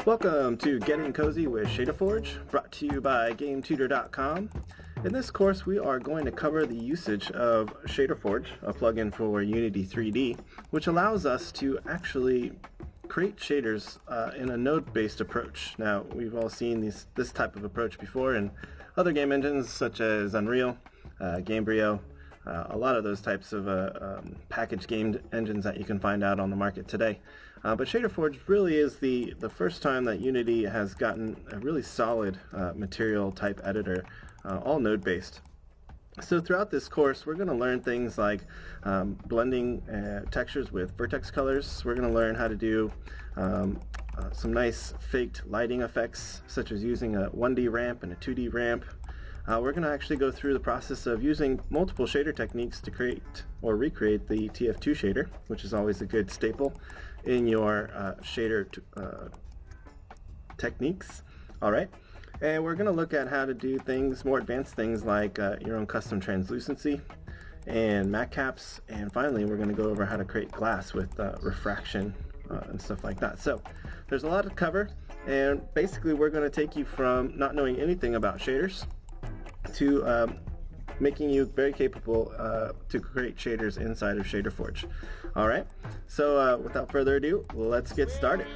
Welcome to Getting Cozy with ShaderForge, brought to you by GameTutor.com. In this course, we are going to cover the usage of ShaderForge, a plugin for Unity 3D, which allows us to actually create shaders in a node-based approach. Now, we've all seen this type of approach before in other game engines such as Unreal, Gamebryo, a lot of those types of packaged game engines that you can find out on the market today. But ShaderForge really is the first time that Unity has gotten a really solid material type editor, all node-based. So throughout this course, we're going to learn things like blending textures with vertex colors. We're going to learn how to do some nice faked lighting effects, such as using a 1D ramp and a 2D ramp. We're going to actually go through the process of using multiple shader techniques to create or recreate the TF2 shader, which is always a good staple in your shader techniques. All right. And we're going to look at how to do things, more advanced things like your own custom translucency and matte caps. And finally, we're going to go over how to create glass with refraction and stuff like that. So there's a lot to cover. And basically, we're going to take you from not knowing anything about shaders to making you very capable to create shaders inside of ShaderForge. All right. So without further ado, let's get started.